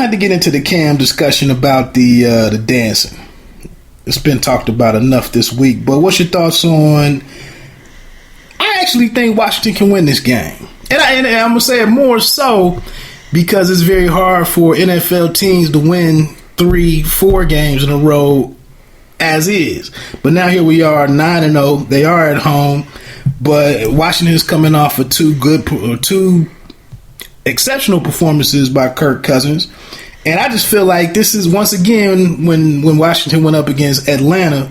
have to get into the Cam discussion about the dancing. It's been talked about enough this week, but what's your thoughts on? I actually think Washington can win this game, and I'm gonna say it more so because it's very hard for NFL teams to win 3-4 games in a row as is. But now here we are, 9-0. They are at home, but Washington is coming off of two exceptional performances by Kirk Cousins. And I just feel like this is, once again, when Washington went up against Atlanta,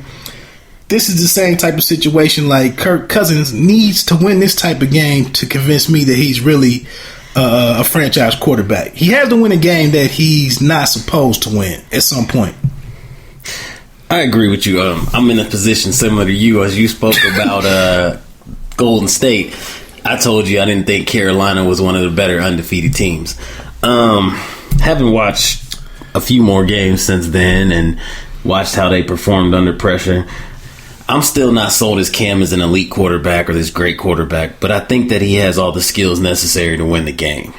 this is the same type of situation. Like, Kirk Cousins needs to win this type of game to convince me that he's really a franchise quarterback. He has to win a game that he's not supposed to win at some point. I agree with you. I'm in a position similar to you as you spoke about Golden State. I told you I didn't think Carolina was one of the better undefeated teams. Having watched a few more games since then and watched how they performed under pressure, I'm still not sold as Cam as an elite quarterback or this great quarterback, but I think that he has all the skills necessary to win the game.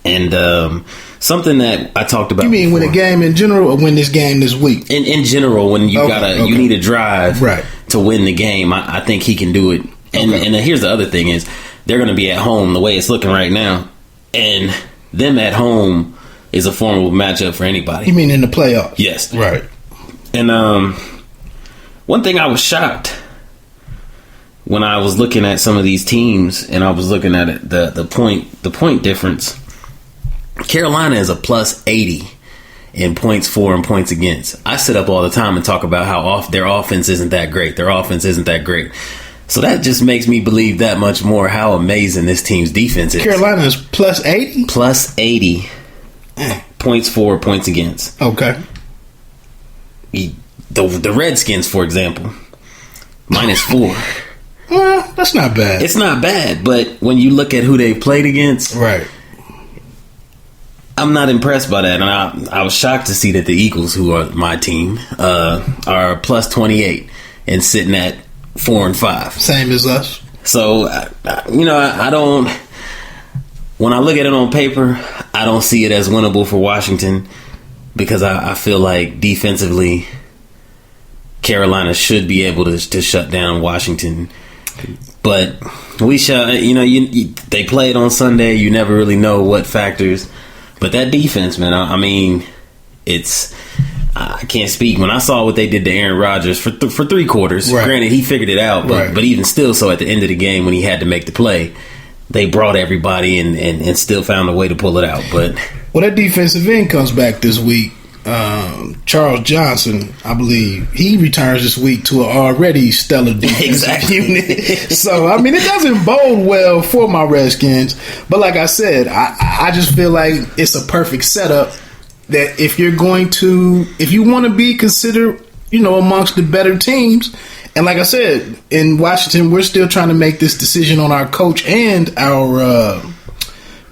And something that I talked about. You mean before, win a game in general or win this game this week? In general, when you you need a drive to win the game, I think he can do it. And here's the other thing is they're going to be at home the way it's looking right now, and them at home is a formidable matchup for anybody. You mean in the playoffs? Yes. Right. And one thing I was shocked when I was looking at some of these teams and I was looking at it, the point difference. Carolina is a plus 80 in points for and points against. I sit up all the time and talk about how their offense isn't that great. Their offense isn't that great. So that just makes me believe that much more how amazing this team's defense is. Carolina is plus 80? Plus 80 points for, points against. Okay. The Redskins, for example, -4. Well, that's not bad. It's not bad, but when you look at who they played against, right, I'm not impressed by that. And I was shocked to see that the Eagles, who are my team, are plus 28 and sitting at 4-5. Same as us. So, I don't. When I look at it on paper, I don't see it as winnable for Washington because I feel like defensively, Carolina should be able to shut down Washington. But we shall, they played on Sunday. You never really know what factors. But that defense, man, I mean, I can't speak. When I saw what they did to Aaron Rodgers for 3 quarters, granted, he figured it out. But even still, so at the end of the game when he had to make the play, they brought everybody and still found a way to pull it out. But that defensive end comes back this week. Charles Johnson, I believe, he returns this week to an already stellar defensive unit. So, I mean, it doesn't bode well for my Redskins. But like I said, I just feel like it's a perfect setup that if you want to be considered, amongst the better teams. And like I said, in Washington, we're still trying to make this decision on our coach and our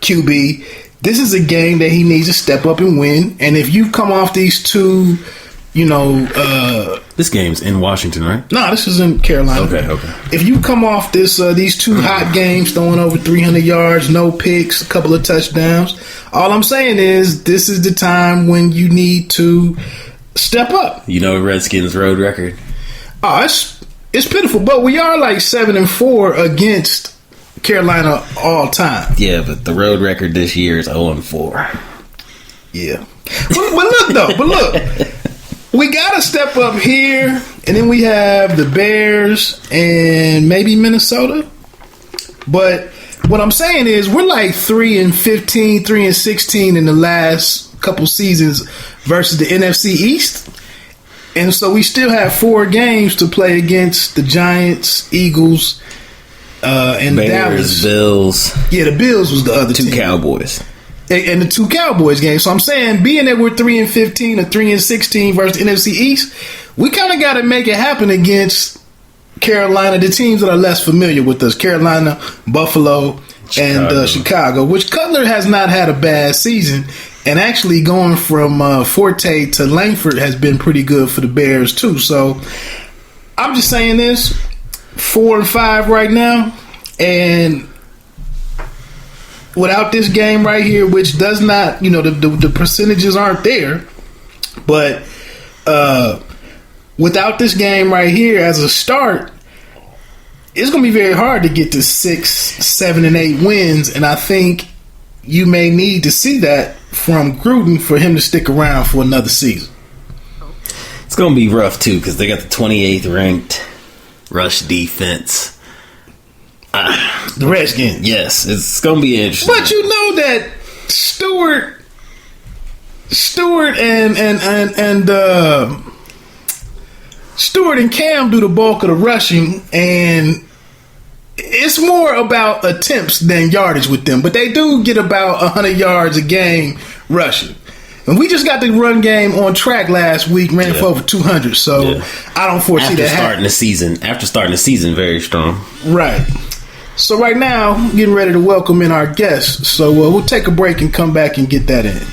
QB. This is a game that he needs to step up and win. And if you come off these two, this game's in Washington, right? No, this is in Carolina. Okay. If you come off these two hot games, throwing over 300 yards, no picks, a couple of touchdowns, all I'm saying is this is the time when you need to step up. Redskins' road record? Oh, it's pitiful, but we are like 7-4 against Carolina all time. Yeah, but the road record this year is 0-4. Yeah. But look, we got to step up here, and then we have the Bears and maybe Minnesota. But what I'm saying is we're like 3-15, 3-16 in the last couple seasons versus the NFC East. And so we still have 4 games to play against the Giants, Eagles, and Bears, Dallas. Bills. Yeah, the Bills was the other 2 team. Cowboys. And the 2 Cowboys games. So I'm saying, being that we're 3-15 or 3-16 versus the NFC East, we kind of got to make it happen against Carolina, the teams that are less familiar with us. Carolina, Buffalo, and Chicago, which Cutler has not had a bad season. And actually going from Forte to Langford has been pretty good for the Bears too. So I'm just saying this, 4-5 right now. And without this game right here, which does not, the percentages aren't there, but without this game right here as a start, it's going to be very hard to get to 6, 7, and 8 wins, and I think you may need to see that from Gruden for him to stick around for another season. It's going to be rough, too, because they got the 28th ranked rush defense. The Redskins. Yes, it's going to be interesting. But you know that Stewart and Cam do the bulk of the rushing, and it's more about attempts than yardage with them. But they do get about 100 yards a game rushing. And we just got the run game on track last week, ran for over 200. So I don't foresee that happening. After starting the season, very strong. Right. So right now, getting ready to welcome in our guests. So we'll take a break and come back and get that in.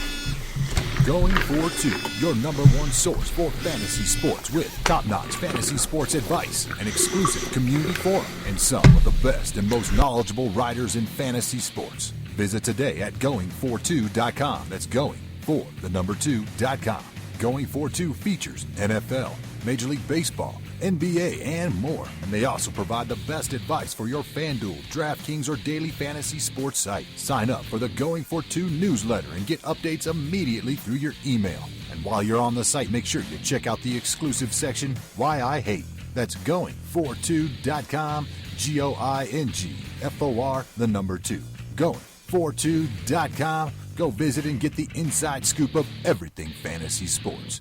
Going for two, your number one source for fantasy sports with top-notch fantasy sports advice, an exclusive community forum, and some of the best and most knowledgeable writers in fantasy sports. Visit today at going42.com. That's going4.2.com. Going for two features NFL, Major League Baseball, NBA, and more. And they also provide the best advice for your FanDuel, DraftKings, or daily fantasy sports site. Sign up for the Going for Two newsletter and get updates immediately through your email. And while you're on the site, make sure you check out the exclusive section, Why I Hate. That's going42.com, GOINGFOR2. Going42.com. Go visit and get the inside scoop of everything fantasy sports.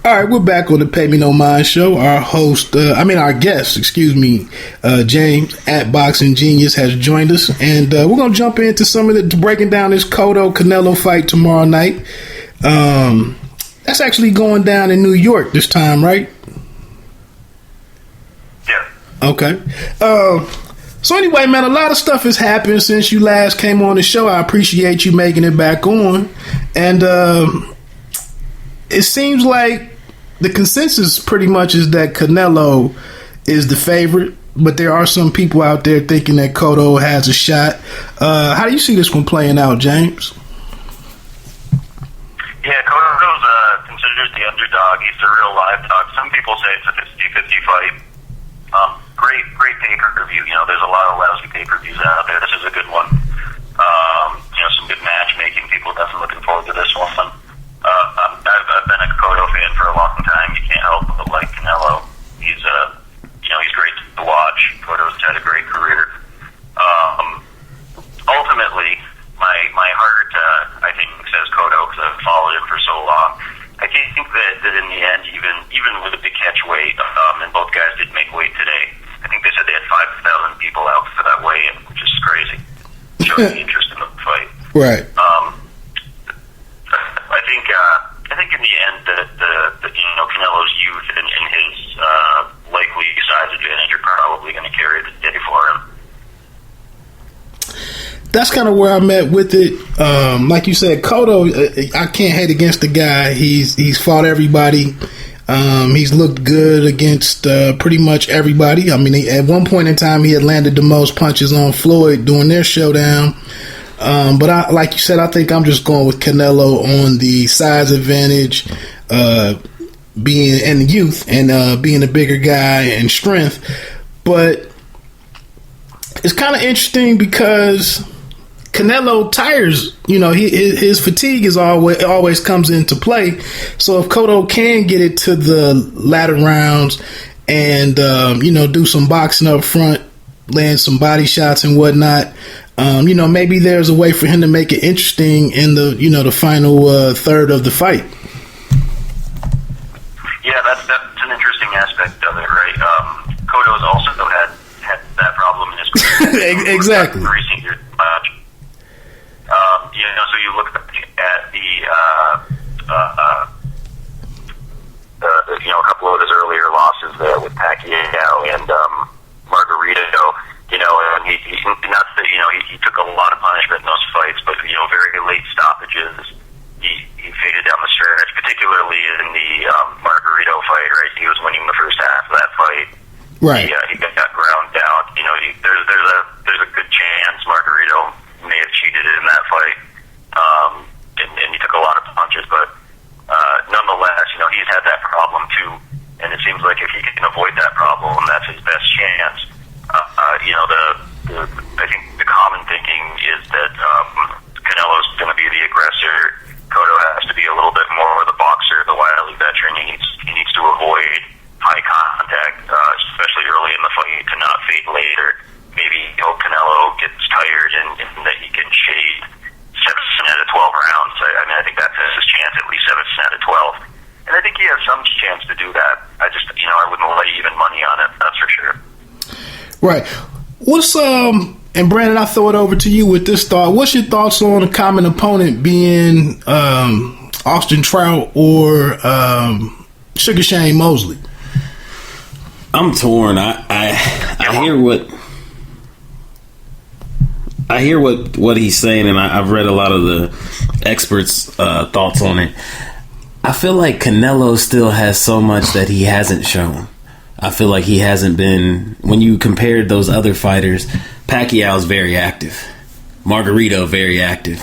All right, we're back on the Pay Me No Mind show. Our guest, James at Boxing Genius has joined us, and we're gonna jump into some of the breaking down this Cotto Canelo fight tomorrow night. That's actually going down in New York this time, right? Yeah. Okay. So anyway, man, a lot of stuff has happened since you last came on the show. I appreciate you making it back on, and it seems like the consensus pretty much is that Canelo is the favorite, but there are some people out there thinking that Cotto has a shot. How do you see this one playing out, James? Yeah, Cotto's considered the underdog. He's the real live dog. Some people say it's a 50-50 fight. Great pay-per-view. There's a lot of lousy pay-per-views out there. This is a good one. Some good matchmaking. People definitely looking forward to this one. I've been a Cotto fan for a long time. You can't help but like Canelo. He's great to watch. Cotto's had a great career. Ultimately, my heart, I think, says Cotto because I've followed him for so long. I think that in the end, even with a big catch weight, and both guys did make weight today. I think they said they had 5,000 people out for that weigh-in, which is crazy. Showing the interest in the fight. Right. I think in the end that Canelo's youth and his likely size advantage are probably going to carry the day for him. That's kind of where I'm at with it. Like you said, Cotto, I can't hate against the guy. He's fought everybody. He's looked good against pretty much everybody. I mean, at one point in time, he had landed the most punches on Floyd during their showdown. But like you said, I think I'm just going with Canelo on the size advantage, being and the youth and being a bigger guy and strength. But it's kind of interesting because Canelo tires. His fatigue is always comes into play. So if Cotto can get it to the latter rounds and do some boxing up front, land some body shots and whatnot. Maybe there's a way for him to make it interesting in the final third of the fight. Yeah, that's an interesting aspect of it, right? Cotto's also had that problem in his career. Exactly. Recent years. So you look at the a couple of his earlier losses there with Pacquiao and Margarito. And he took a lot of punishment in those fights, but very late stoppages. He faded down the stretch, particularly in the Margarito fight. Right, he was winning the first half of that fight, Right. He got ground down. There's a good chance Margarito may have cheated in that fight, and he took a lot of punches. But nonetheless, he's had that problem too, and it seems like if he can avoid that problem, that's his best chance. I think the common thinking is that Canelo's going to be the aggressor. Cotto has to be a little bit more the boxer, the wily veteran. He needs to avoid high contact, especially early in the fight, to not fade later. Maybe Canelo gets tired and that he can shade 7 out of 12 rounds. I think that's his chance, at least 7 out of 12. And I think he has some chance to do that. I wouldn't lay even money on it, that's for sure. Right. And Brandon, I throw it over to you with this thought. What's your thoughts on a common opponent being Austin Trout or Sugar Shane Mosley? I'm torn. I hear what he's saying, and I've read a lot of the experts' thoughts on it. I feel like Canelo still has so much that he hasn't shown. I feel like he hasn't been, when you compared those other fighters, Pacquiao's very active. Margarito, very active.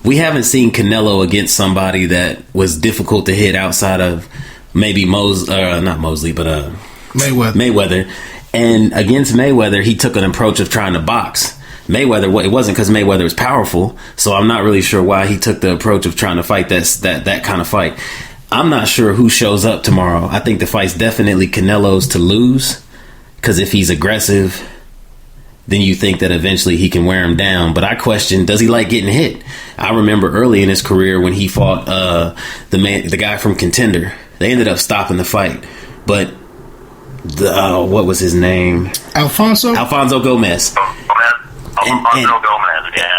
We haven't seen Canelo against somebody that was difficult to hit outside of maybe not Mosley, but Mayweather. And against Mayweather, he took an approach of trying to box. Mayweather, it wasn't because Mayweather was powerful, so I'm not really sure why he took the approach of trying to fight that kind of fight. I'm not sure who shows up tomorrow. I think the fight's definitely Canelo's to lose, because if he's aggressive, then you think that eventually he can wear him down. But I question, does he like getting hit? I remember early in his career when he fought the guy from Contender. They ended up stopping the fight, but what was his name? Alfonso Gomez.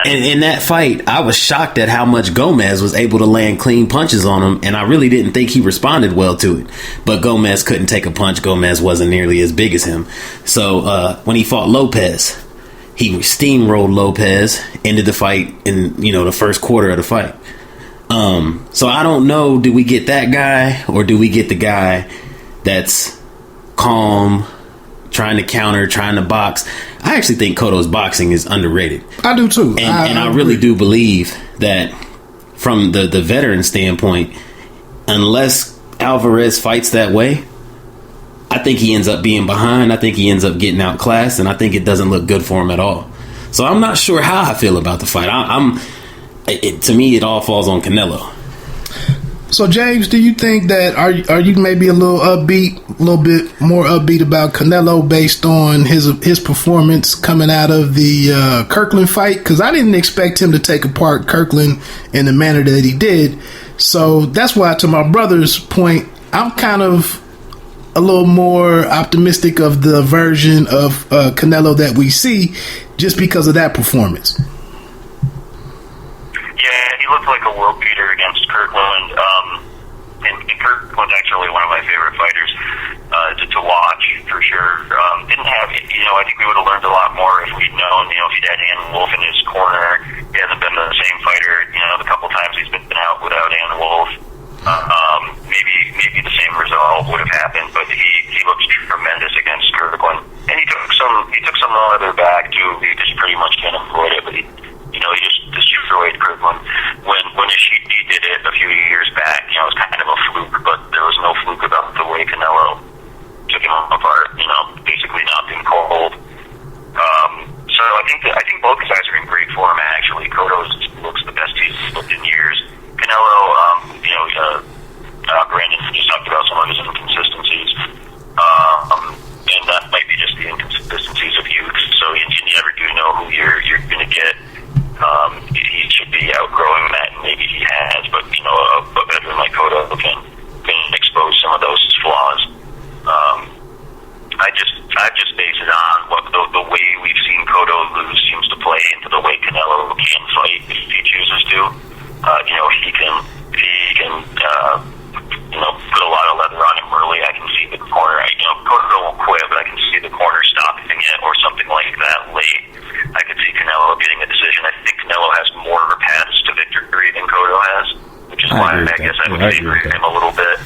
And in that fight, I was shocked at how much Gomez was able to land clean punches on him, and I really didn't think he responded well to it. But Gomez couldn't take a punch. Gomez wasn't nearly as big as him. So when he fought Lopez, he steamrolled Lopez, ended the fight in the first quarter of the fight. So I don't know, do we get that guy, or do we get the guy that's calm, trying to counter, trying to box? I actually think Cotto's boxing is underrated. I do too. And I really do believe that from the veteran standpoint, unless Alvarez fights that way, I think he ends up being behind. I think he ends up getting outclassed, and I think it doesn't look good for him at all. So I'm not sure how I feel about the fight. To me, it all falls on Canelo. So, James, do you think that are you maybe a little bit more upbeat about Canelo based on his performance coming out of the Kirkland fight? Because I didn't expect him to take apart Kirkland in the manner that he did. So that's why, to my brother's point, I'm kind of a little more optimistic of the version of Canelo that we see just because of that performance. Yeah, he looked like a world beater against Kirkland. And Kirkland's actually one of my favorite fighters to watch, for sure. Didn't have, I think we would have learned a lot more if we'd known, if he'd had Ann Wolf in his corner. He hasn't been the same fighter, the couple times he's been out without Ann Wolf. Maybe the same result would have happened, but he looks tremendous against Kirkland. And he took some leather back, too. He just pretty much can't avoid it, but he just destroyed Kirkland. When he did it a few years back, it was kind of a fluke, but there was no fluke about the way Canelo took him apart, basically knocked him cold. So I think both guys are in great form, actually. Cotto looks the best he's looked in years. Canelo, Brandon just talked about some of his inconsistencies. And that might be just the inconsistencies of youth. So you never do know who you're going to get. He should be outgrowing that, and maybe he has, but a veteran like Cotto can expose some of those flaws. I just base it on what the way we've seen Cotto lose seems to play into the way Canelo can fight if he chooses to. He can put a lot of leather on him early. I can see the corner. Cotto won't quit, but I can see the corner stopping it or something like that late. I could see Canelo getting a decision. I think Canelo has more paths to victory than Cotto has, which is why I guess I would favor him a little bit.